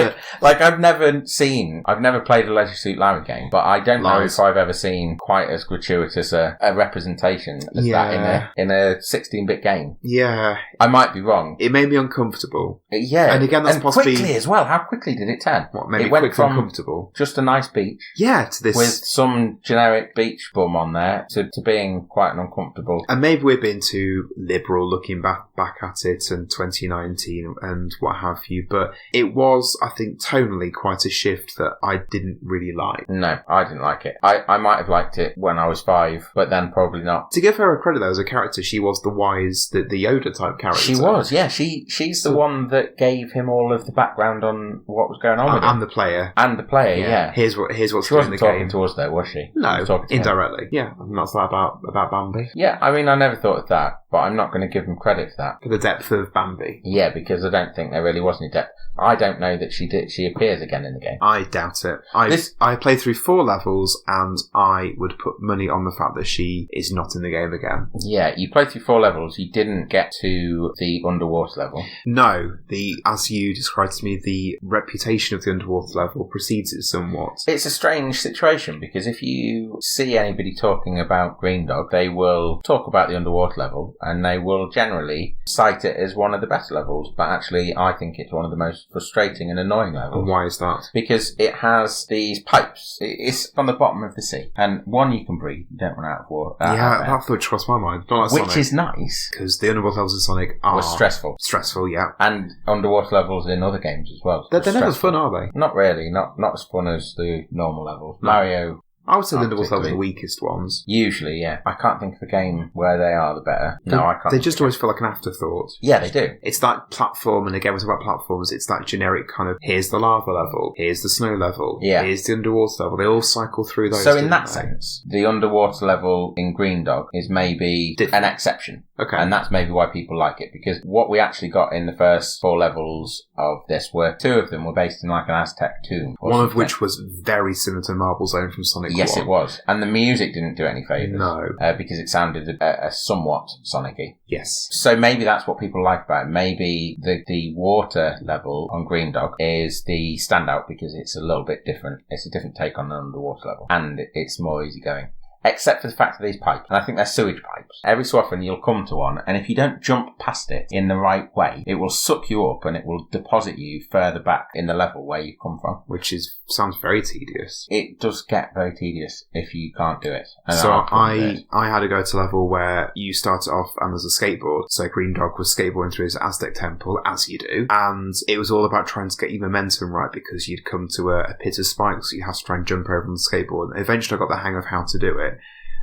I've never played a Leisure Suit Larry game, but I don't know if I've ever seen quite as gratuitous a representation as that in a 16-bit game. Yeah. I might be wrong. It made me uncomfortable. Yeah. And again, that's possibly... quickly as well. How quickly did it turn? What, made it me went quickly from uncomfortable? Just a nice beach. Yeah, to this... with some generic beach bum on there, to being quite an uncomfortable... And maybe we're being too liberal looking back at it and 2019 and what have you, but it was, I think, tonally quite a shift that I didn't really like. No, I didn't like it. I might have liked it when I was 5, but then probably not. To give her a credit, though, as a character, she was the wise, the Yoda type character. She was, yeah. She's the one that gave him all of the background on what was going on with him. And the player. And the player, yeah. Here's what's she in the game. She wasn't talking to us, though, was she? No, indirectly. Yeah, and that's that about Bambi. Yeah, I mean, I never thought of that, but I'm not going to give him credit for that. For the depth of Bambi. Yeah, because I don't think there really was any depth. I don't know that she appears again in the game. I doubt it. I played through 4 levels, and I would put money on the fact that she is not in the game again. Yeah, you played through 4 levels. You didn't get to the underwater level. No, as you described to me, the reputation of the underwater level precedes it somewhat. It's a strange situation, because if you see anybody talking about Greendog, they will talk about the underwater level, and they will generally cite it as one of the better levels, but actually I think it's one of the most frustrating and annoying levels. And why is that? Because it has these pipes. It's on the bottom of the sea, and one, you can breathe. You don't run out of water. That thought crossed my mind. Not like which Sonic. Is nice. Because the underwater levels in Sonic are... was stressful. Stressful, yeah. And underwater levels in other games as well. They're never as fun, are they? Not really. Not as fun as the normal levels. No. Mario... I would say the underwater levels are the weakest ones. Usually, yeah. I can't think of a game where they are the better. No, I can't. They just always feel like an afterthought. Yeah, they do. It's that platform, and again, we talk about platforms, it's that generic kind of, here's the lava level, here's the snow level, here's the underwater level. They all cycle through those. So in that sense, the underwater level in Greendog is maybe an exception. Okay. And that's maybe why people like it, because what we actually got in the first 4 levels of this were 2 of them were based in like an Aztec tomb. One of which was very similar to Marble Zone from Sonic 1. Yes, it was. And the music didn't do any favours. No. Because it sounded a somewhat Sonic-y. Yes. So maybe that's what people like about it. Maybe the water level on Greendog is the standout because it's a little bit different. It's a different take on an underwater level. And it's more easygoing. Except for the fact of these pipes. And I think they're sewage pipes. Every so often you'll come to one, and if you don't jump past it in the right way, it will suck you up and it will deposit you further back in the level where you come from. Which sounds very tedious. It does get very tedious if you can't do it. And so I had to go to a level where you start off and there's a skateboard. So Greendog was skateboarding through his Aztec temple, as you do. And it was all about trying to get your momentum right because you'd come to a pit of spikes, so you have to try and jump over on the skateboard. And eventually I got the hang of how to do it.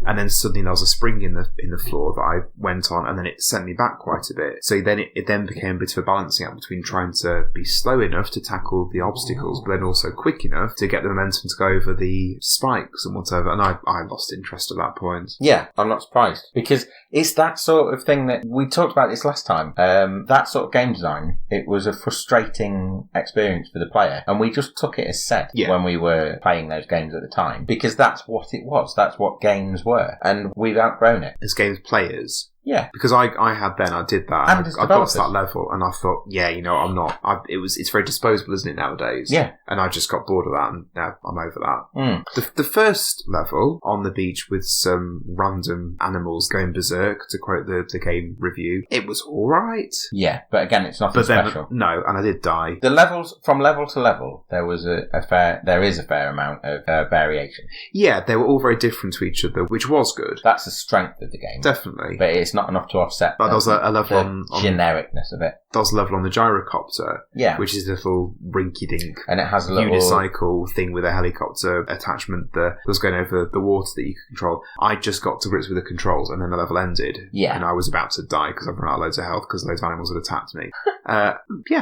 and then suddenly there was a spring in the floor that I went on, and then it sent me back quite a bit. So then it then became a bit of a balancing act between trying to be slow enough to tackle the obstacles, but then also quick enough to get the momentum to go over the spikes and whatever. And I lost interest at that point. Yeah, I'm not surprised, because it's that sort of thing that we talked about this last time. That sort of game design, it was a frustrating experience for the player, and we just took it as said when we were playing those games at the time, because that's what it was. That's what games were, and we've outgrown it. As games players. Yeah. Because I did that. And I got to that level, and I thought, I'm not. It's very disposable, isn't it, nowadays? Yeah. And I just got bored of that, and now I'm over that. Mm. The first level, on the beach with some random animals going berserk, to quote the game review, it was alright. Yeah, but again, it's nothing special. No, and I did die. The levels, from level to level, there is a fair amount of variation. Yeah, they were all very different to each other, which was good. That's the strength of the game. Definitely. But it's not enough to offset there was a level on genericness of it. There was a level on the gyrocopter, which is a little rinky-dink, and it has a little unicycle thing with a helicopter attachment that was going over the water that you could control. I just got to grips with the controls, and then the level ended, and I was about to die because I've run out of loads of health because loads of animals had attacked me.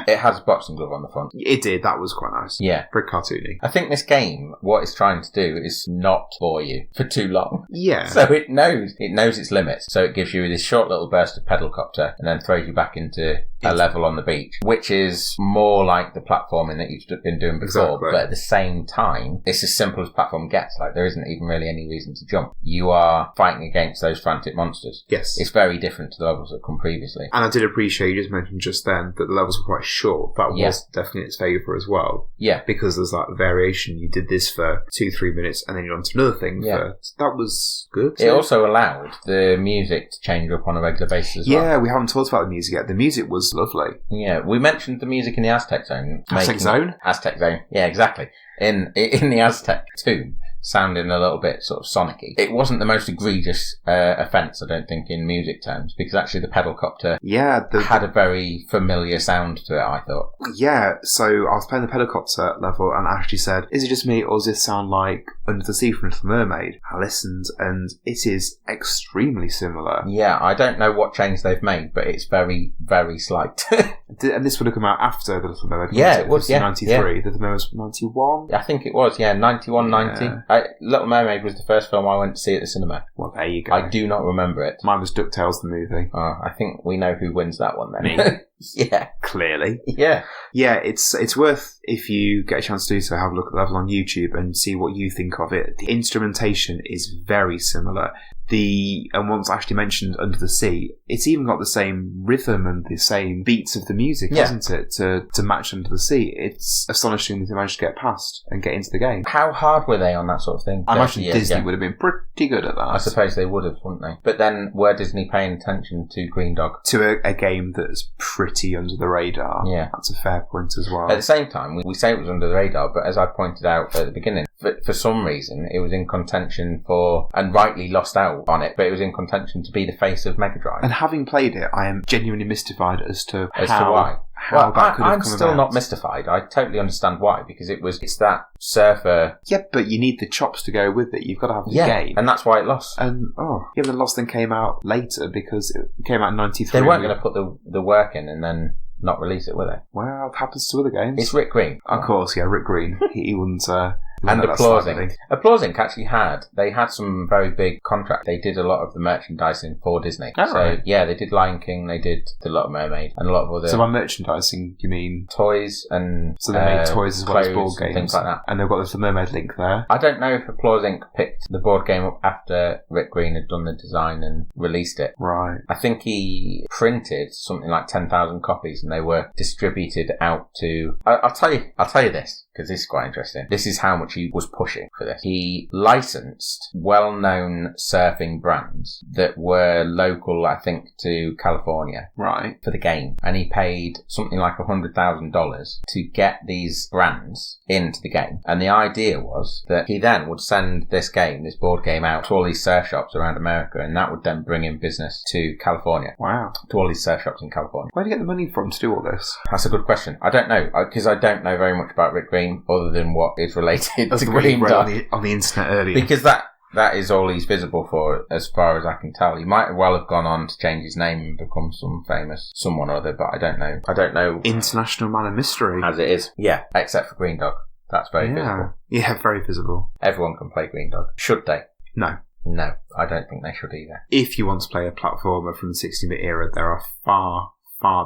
It has a boxing glove on the front. It did. That was quite nice. Yeah, very cartoony. I think this game, what it's trying to do is not bore you for too long. Yeah. So it knows its limits. So it gives you this short little burst of pedalcopter and then throws you back into a level on the beach, which is more like the platforming that you've been doing before. Exactly. But at the same time, it's as simple as platform gets. Like, there isn't even really any reason to jump. You are fighting against those frantic monsters. Yes. It's very different to the levels that come previously. And I did appreciate, you just mentioned just then, that the levels were quite short. That was definitely its favour as well. Yeah. Because there's that variation. You did this for 2-3 minutes, and then you're on to another thing. So that was good. It also allowed the music to change up on a regular basis as well. Yeah, we haven't talked about the music yet. The music was lovely. Yeah, we mentioned the music in the Aztec Zone. Aztec Zone? Aztec Zone, yeah, exactly. In the Aztec tomb, sounding a little bit sort of sonic-y. It wasn't the most egregious offence, I don't think, in music terms, because actually the pedalcopter had a very familiar sound to it, I thought. Yeah, so I was playing the pedalcopter level, and Ashley said, is it just me, or does this sound like Under the Sea from Little Mermaid? I listened, and it is extremely similar. Yeah, I don't know what change they've made, but it's very, very slight. And this would have come out after The Little Mermaid. Yeah, it was, 93. Yeah. The Little Mermaid was 91? I think it was, 91, 90. Little Mermaid was the first film I went to see at the cinema. Well, there you go. I do not remember it. Mine was DuckTales the movie. I think we know who wins that one then. Me. Yeah. Clearly. Yeah. Yeah, it's worth, if you get a chance to do so, have a look at the level on YouTube and see what you think of it. The instrumentation is very similar. And once Ashley mentioned Under the Sea, it's even got the same rhythm and the same beats of the music, hasn't it, to match Under the Sea. It's astonishing that they managed to get past and get into the game. How hard were they on that sort of thing? I imagine Disney would have been pretty good at that. I suppose they would have, wouldn't they? But then, were Disney paying attention to Greendog? To a game that's pretty under the radar. Yeah. That's a fair point as well. At the same time, we say it was under the radar, but as I pointed out at the beginning, for some reason, it was in contention and rightly lost out on it, but it was in contention to be the face of Megadrive. And having played it, I am genuinely mystified as to why. How that could have I'm come still about. Not mystified. I totally understand why, because it's that surfer. Yeah, but you need the chops to go with it. You've got to have the game. And that's why it lost. And the Lost then came out later because it came out in 93. They weren't going to put the work in and then not release it, were they? Well, it happens to other games. It's Rick Green. Of course, yeah, Rick Green. he wouldn't... And Applause Inc. actually had some very big contracts. They did a lot of the merchandising for Disney. Oh, right. Yeah, they did Lion King, they did The Little Mermaid, and a lot of other... So by merchandising, you mean... Toys and... So they made toys as well as board games. And things like that. And they've got the Little Mermaid link there. I don't know if Applause Inc. picked the board game up after Rick Green had done the design and released it. Right. I think he printed something like 10,000 copies and they were distributed out to... I'll tell you this, because this is quite interesting. This is how much he was pushing for this. He licensed well-known surfing brands that were local, I think, to California. Right. For the game. And he paid something like $100,000 to get these brands into the game. And the idea was that he then would send this board game out to all these surf shops around America, and that would then bring in business to California. Wow. To all these surf shops in California. Where do you get the money from to do all this? That's a good question. I don't know, because I don't know very much about Rick Green other than what is related to Greendog. On the internet earlier. Because that That is all he's visible for, as far as I can tell. He might well have gone on to change his name and become some famous someone or other, but I don't know. I don't know. International Man of Mystery. As it is. Yeah, except for Greendog. That's very visible. Yeah, very visible. Everyone can play Greendog. Should they? No. No, I don't think they should either. If you want to play a platformer from the 60-bit era, there are far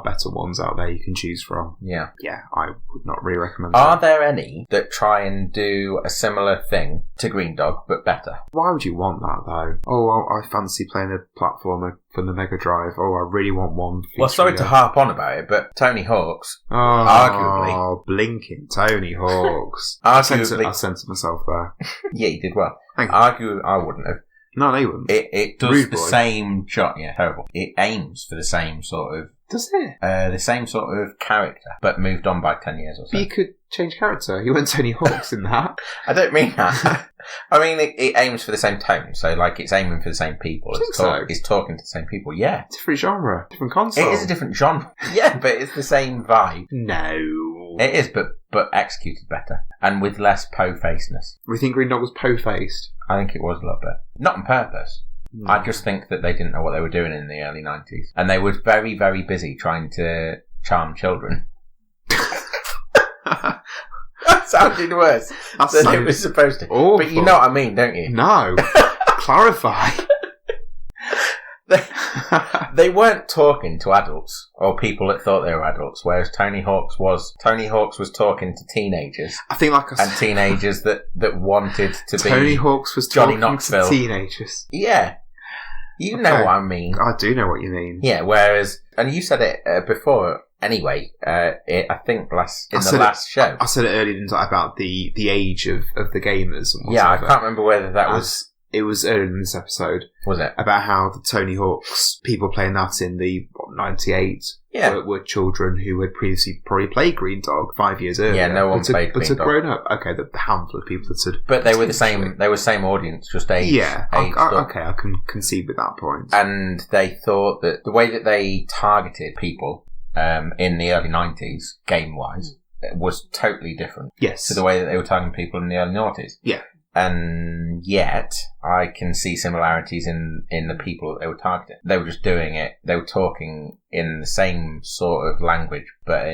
better ones out there you can choose from. Yeah. Yeah, I would not really recommend Are that. there any that try and do a similar thing to Greendog, but better? Why would you want that, though? Oh, well, I fancy playing a platformer from the Megadrive. Oh, I really want one. Well, sorry to harp on about it, but Tony Hawk's, arguably. arguably... Blinking Tony Hawk's. Arguably... I censored myself there. Yeah, you did well. Thank you. Argue, I wouldn't have. No, they wouldn't. It does Rude the boy. same shot. Yeah, terrible. It aims for the same sort of... Does it? The same sort of character, but moved on by 10 years or so. But you could change character. You weren't Tony Hawk's in that. I don't mean that. I mean, it aims for the same tone, so like it's aiming for the same people. It's talking to the same people, yeah. Different genre. Different console. It is a different genre. Yeah, but it's the same vibe. No. It is, but executed better. And with less po-facedness. We think Greendog was po-faced. I think it was a little bit. Not on purpose. No. I just think that they didn't know what they were doing in the early 90s. And they were very, very busy trying to charm children. That sounded worse than it was supposed to. Awful. But you know what I mean, don't you? No. Clarify. They weren't talking to adults or people that thought they were adults, whereas Tony Hawk's was. Tony Hawk's was talking to teenagers. I think like and teenagers that wanted to be Tony Hawk's was Johnny talking Knoxville. to teenagers. Yeah. You know what I mean. I do know what you mean. Yeah, whereas, and you said it before anyway, I think last show. I said it earlier, didn't I, about the age of the gamers and whatever. Yeah, I can't remember whether that was... It was earlier in this episode. Was it? About how the Tony Hawk's, people playing that in the 98, were children who had previously probably played Greendog 5 years earlier. Yeah, no one played Greendog. But had grown up. Okay, the handful of people that had... But they were the same, audience, just age. Yeah, okay, I can concede with that point. And they thought that the way that they targeted people in the early 90s, game-wise, was totally different. Yes. To the way that they were targeting people in the early 90s. Yeah. And yet, I can see similarities in the people that they were targeting. They were just doing it. They were talking in the same sort of language, but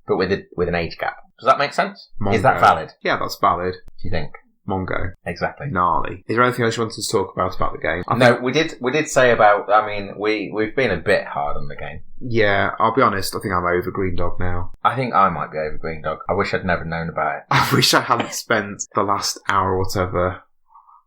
with an age gap. Does that make sense? Mongo. Is that valid? Yeah, that's valid. Do you think? Mongo. Exactly. Gnarly. Is there anything else you wanted to talk about the game? No, we did say about, I mean, we've been a bit hard on the game. Yeah, I'll be honest, I think I'm over Greendog now. I think I might be over Greendog. I wish I'd never known about it. I wish I hadn't spent the last hour or whatever.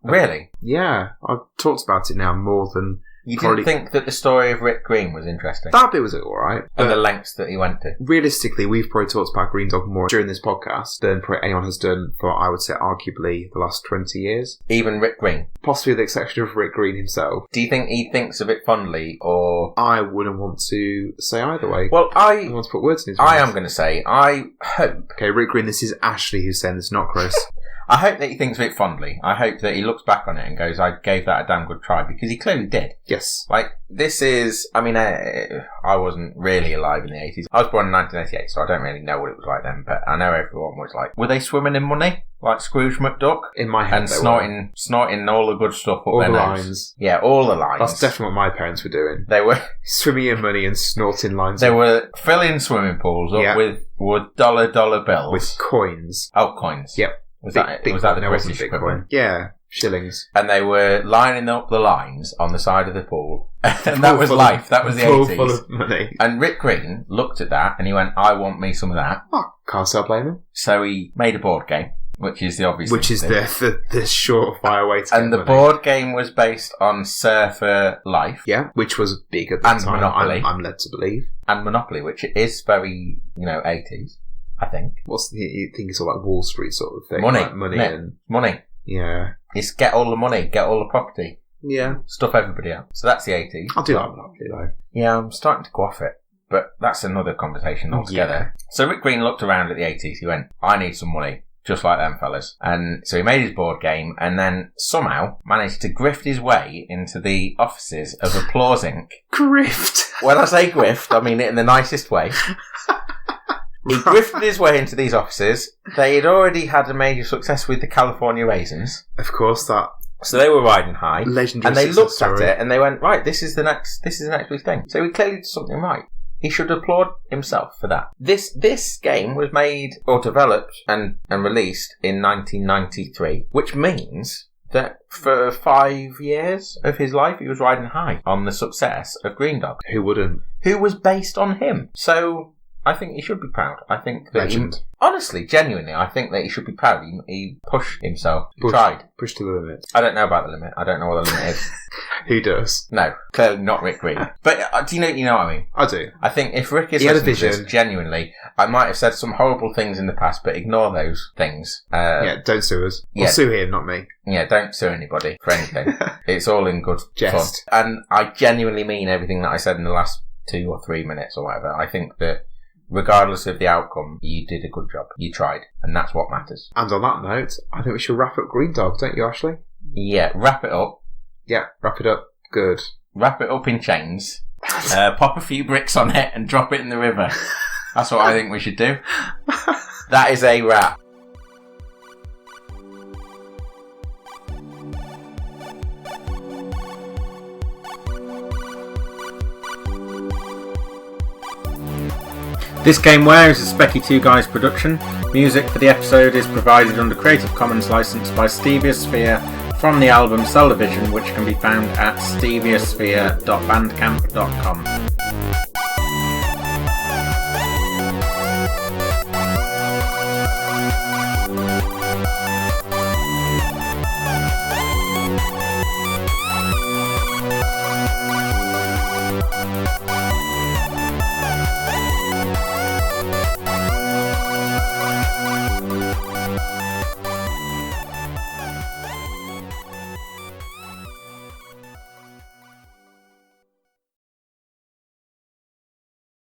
Really? Yeah, I've talked about it now more than... You didn't think that the story of Rick Green was interesting? That bit was alright. And the lengths that he went to? Realistically, we've probably talked about Greendog more during this podcast than probably anyone has done for, I would say, arguably the last 20 years. Even Rick Green? Possibly with the exception of Rick Green himself. Do you think he thinks of it fondly, or...? I wouldn't want to say either way. Well, I don't want to put words in his mouth. I am going to say, I hope... Okay, Rick Green, this is Ashley who's saying this, not Chris. I hope that he thinks of it fondly. I hope that he looks back on it and goes, I gave that a damn good try, because he clearly did. Yes. Like, this is... I mean, I wasn't really alive in the 80s. I was born in 1988, so I don't really know what it was like then, but I know everyone was like... Were they swimming in money? Like Scrooge McDuck? In my head, and snorting all the good stuff up all their the nose. lines. Yeah, all the lines. That's definitely what my parents were doing. They were... Swimming in money and snorting lines. They were filling swimming pools up with dollar bills. With coins. Oh, coins. Yep. Was that the British equivalent? Yeah, shillings. And they were lining up the lines on the side of the pool. And that was life. That was the 80s. Full of money. And Rick Green looked at that and he went, I want me some of that. Oh, can't say I blame him. So he made a board game, which is the obvious thing. Which is the surefire way to get And the board game was based on Surfer Life. Yeah, which was big at the time. And Monopoly. I'm led to believe. And Monopoly, which is very, 80s. I think. You think it's all like Wall Street sort of thing? Money. Like money and... Money. Yeah. It's get all the money, get all the property. Yeah. Stuff everybody else. So that's the 80s. I do like Monopoly though. Yeah, I'm starting to go off it. But that's another conversation altogether. Yeah. So Rick Green looked around at the 80s. He went, I need some money. Just like them fellas. And so he made his board game and then somehow managed to grift his way into the offices of Applause Inc. Grift? When I say grift, I mean it in the nicest way. He grifted his way into these offices. They had already had a major success with the California Raisins. Of course, that So they were riding high, Legendary and they success looked story. at it and they went, right, this is the next big thing. So he clearly did something right. He should applaud himself for that. This game was made or developed and released in 1993, which means that for 5 years of his life he was riding high on the success of Greendog. Who wouldn't? Who was based on him. So I think he should be proud. I think that Legend. Honestly, genuinely, I think that he should be proud. He pushed himself. He tried. Pushed to the limit. I don't know about the limit. I don't know what the limit is. Who does? No, clearly not Rick Green. But do you know what I mean? I do. I think if Rick is listening to this, genuinely, I might have said some horrible things in the past, but ignore those things. Yeah, don't sue us. Or sue him, not me. Yeah, don't sue anybody for anything. It's all in good Jest. fun. And I genuinely mean everything that I said in the last 2 or 3 minutes or whatever. I think that regardless of the outcome, you did a good job. You tried. And that's what matters. And on that note, I think we should wrap up Greendog, don't you, Ashley? Yeah, wrap it up. Yeah, wrap it up. Good. Wrap it up in chains. Pop a few bricks on it and drop it in the river. That's what I think we should do. That is a wrap. This Gameware is a Specky 2 Guys production. Music for the episode is provided under Creative Commons license by Steviosphere from the album Cell Division, which can be found at steviosphere.bandcamp.com.